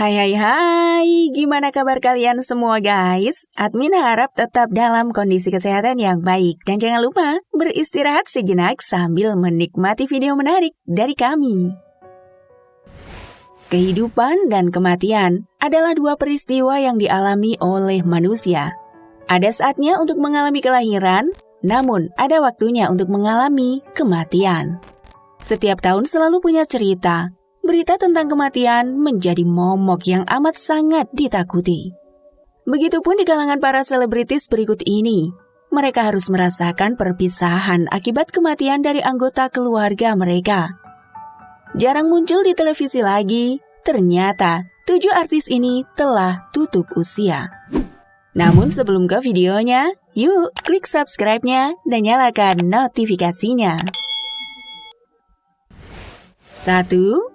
Hai hai hai, gimana kabar kalian semua guys? Admin harap tetap dalam kondisi kesehatan yang baik. Dan jangan lupa beristirahat sejenak sambil menikmati video menarik dari kami. Kehidupan dan kematian adalah dua peristiwa yang dialami oleh manusia. Ada saatnya untuk mengalami kelahiran, namun ada waktunya untuk mengalami kematian. Setiap tahun selalu punya cerita. Berita tentang kematian menjadi momok yang amat sangat ditakuti. Begitupun di kalangan para selebritis berikut ini. Mereka harus merasakan perpisahan akibat kematian dari anggota keluarga mereka. Jarang muncul di televisi lagi, ternyata 7 artis ini telah tutup usia. Namun sebelum ke videonya, yuk klik subscribe-nya dan nyalakan notifikasinya. 1.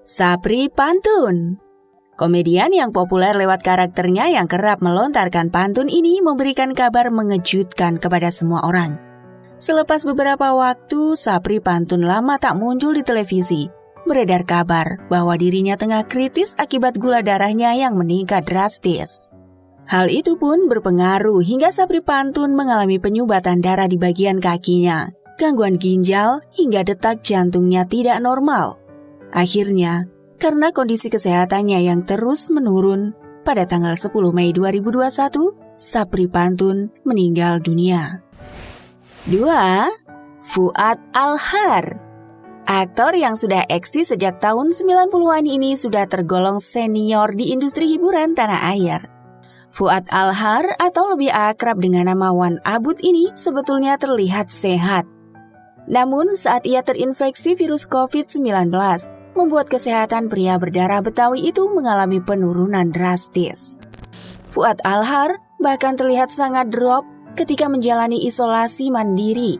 Sapri Pantun. Komedian yang populer lewat karakternya yang kerap melontarkan pantun ini memberikan kabar mengejutkan kepada semua orang. Selepas beberapa waktu, Sapri Pantun lama tak muncul di televisi. Beredar kabar bahwa dirinya tengah kritis akibat gula darahnya yang meningkat drastis. Hal itu pun berpengaruh hingga Sapri Pantun mengalami penyumbatan darah di bagian kakinya, gangguan ginjal hingga detak jantungnya tidak normal. Akhirnya, karena kondisi kesehatannya yang terus menurun, pada tanggal 10 Mei 2021, Sapri Pantun meninggal dunia. 2. Fuad Alhar. Aktor yang sudah eksis sejak tahun 90-an ini sudah tergolong senior di industri hiburan tanah air. Fuad Alhar atau lebih akrab dengan nama Wan Abut ini sebetulnya terlihat sehat. Namun saat ia terinfeksi virus COVID-19, membuat kesehatan pria berdarah Betawi itu mengalami penurunan drastis. Fuad Alhar bahkan terlihat sangat drop ketika menjalani isolasi mandiri.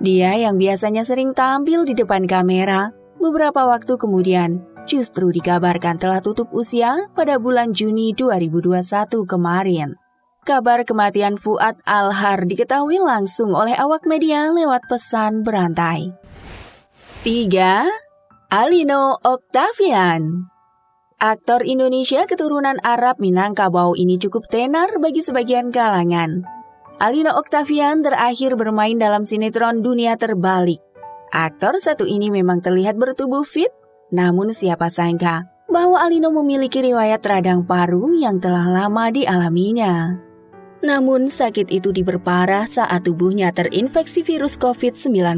Dia yang biasanya sering tampil di depan kamera, beberapa waktu kemudian justru dikabarkan telah tutup usia pada bulan Juni 2021 kemarin. Kabar kematian Fuad Alhar diketahui langsung oleh awak media lewat pesan berantai. 3. Alino Octavian. Aktor Indonesia keturunan Arab Minangkabau ini cukup tenar bagi sebagian kalangan. Alino Octavian terakhir bermain dalam sinetron Dunia Terbalik. Aktor satu ini memang terlihat bertubuh fit, namun siapa sangka bahwa Alino memiliki riwayat radang paru yang telah lama dialaminya. Namun sakit itu diperparah saat tubuhnya terinfeksi virus COVID-19.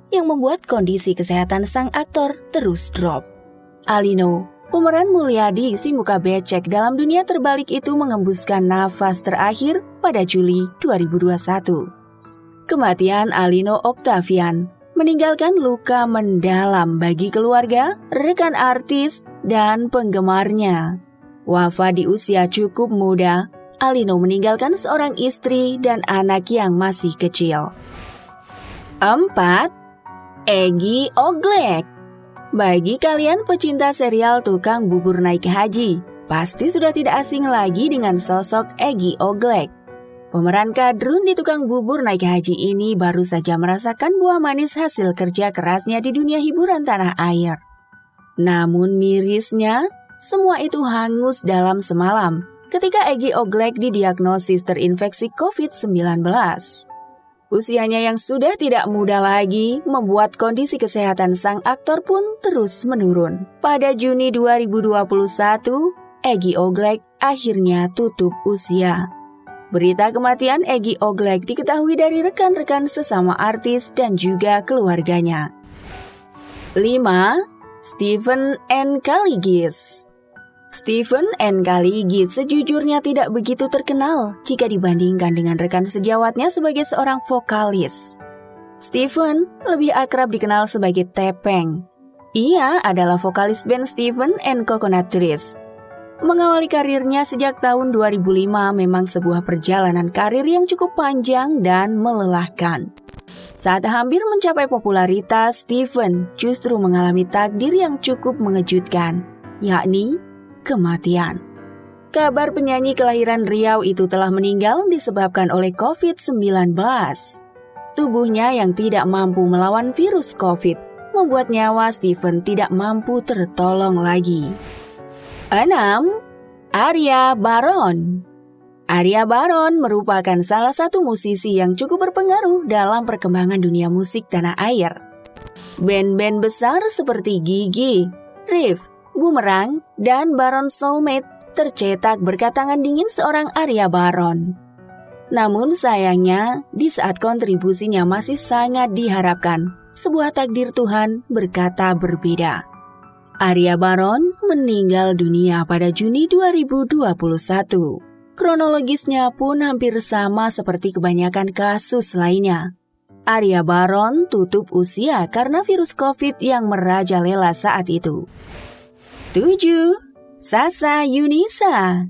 Yang membuat kondisi kesehatan sang aktor terus drop. Alino, pemeran Mulyadi si muka becek dalam Dunia Terbalik itu mengembuskan nafas terakhir pada Juli 2021. Kematian Alino Octavian meninggalkan luka mendalam bagi keluarga, rekan artis, dan penggemarnya. Wafat di usia cukup muda, Alino meninggalkan seorang istri dan anak yang masih kecil. 4. Egy Oglek. Bagi kalian pecinta serial Tukang Bubur Naik Haji, pasti sudah tidak asing lagi dengan sosok Egy Oglek. Pemeran kadrun di Tukang Bubur Naik Haji ini baru saja merasakan buah manis hasil kerja kerasnya di dunia hiburan tanah air. Namun mirisnya, semua itu hangus dalam semalam ketika Egy Oglek didiagnosis terinfeksi COVID-19. Usianya yang sudah tidak muda lagi membuat kondisi kesehatan sang aktor pun terus menurun. Pada Juni 2021, Egy Oglek akhirnya tutup usia. Berita kematian Egy Oglek diketahui dari rekan-rekan sesama artis dan juga keluarganya. 5. Stephen N. Kaligis. Stephen N. Kaligis sejujurnya tidak begitu terkenal jika dibandingkan dengan rekan sejawatnya sebagai seorang vokalis. Stephen lebih akrab dikenal sebagai Tepeng. Ia adalah vokalis band Stephen and Coconut Trees. Mengawali karirnya sejak tahun 2005 memang sebuah perjalanan karir yang cukup panjang dan melelahkan. Saat hampir mencapai popularitas, Stephen justru mengalami takdir yang cukup mengejutkan, yakni kematian. Kabar penyanyi kelahiran Riau itu telah meninggal disebabkan oleh COVID-19. Tubuhnya yang tidak mampu melawan virus COVID membuat nyawa Stephen tidak mampu tertolong lagi. 6. Arya Baron. Arya Baron merupakan salah satu musisi yang cukup berpengaruh dalam perkembangan dunia musik tanah air. Band-band besar seperti Gigi, Riff, Boomerang, dan Baron Soulmate tercetak berkat tangan dingin seorang Arya Baron. Namun sayangnya, di saat kontribusinya masih sangat diharapkan, sebuah takdir Tuhan berkata berbeda. Arya Baron meninggal dunia pada Juni 2021. Kronologisnya pun hampir sama seperti kebanyakan kasus lainnya. Arya Baron tutup usia karena virus COVID yang merajalela saat itu. 7. Sasha Yunisa.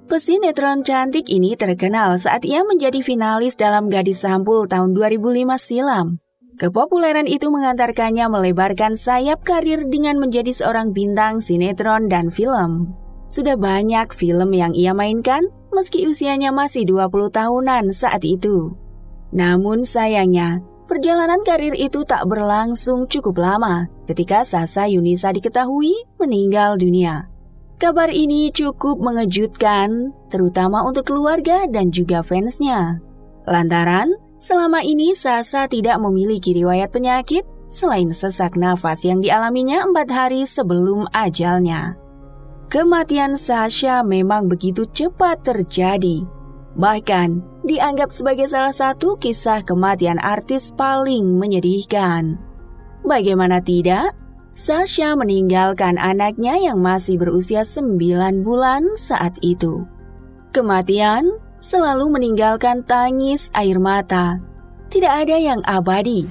Pesinetron cantik ini terkenal saat ia menjadi finalis dalam Gadis Sampul tahun 2005 silam. Kepopuleran itu mengantarkannya melebarkan sayap karir dengan menjadi seorang bintang sinetron dan film. Sudah banyak film yang ia mainkan meski usianya masih 20 tahunan saat itu. Namun sayangnya, perjalanan karir itu tak berlangsung cukup lama ketika Sasha Yunisa diketahui meninggal dunia. Kabar ini cukup mengejutkan, terutama untuk keluarga dan juga fansnya. Lantaran, selama ini Sasha tidak memiliki riwayat penyakit selain sesak nafas yang dialaminya 4 hari sebelum ajalnya. Kematian Sasha memang begitu cepat terjadi. Bahkan, dianggap sebagai salah satu kisah kematian artis paling menyedihkan. Bagaimana tidak, Sasha meninggalkan anaknya yang masih berusia 9 bulan saat itu. Kematian selalu meninggalkan tangis air mata. Tidak ada yang abadi.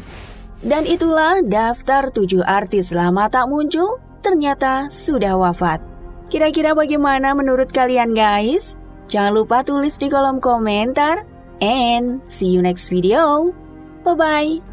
Dan itulah daftar 7 artis lama tak muncul, ternyata sudah wafat. Kira-kira bagaimana menurut kalian guys? Jangan lupa tulis di kolom komentar. And see you next video. Bye-bye.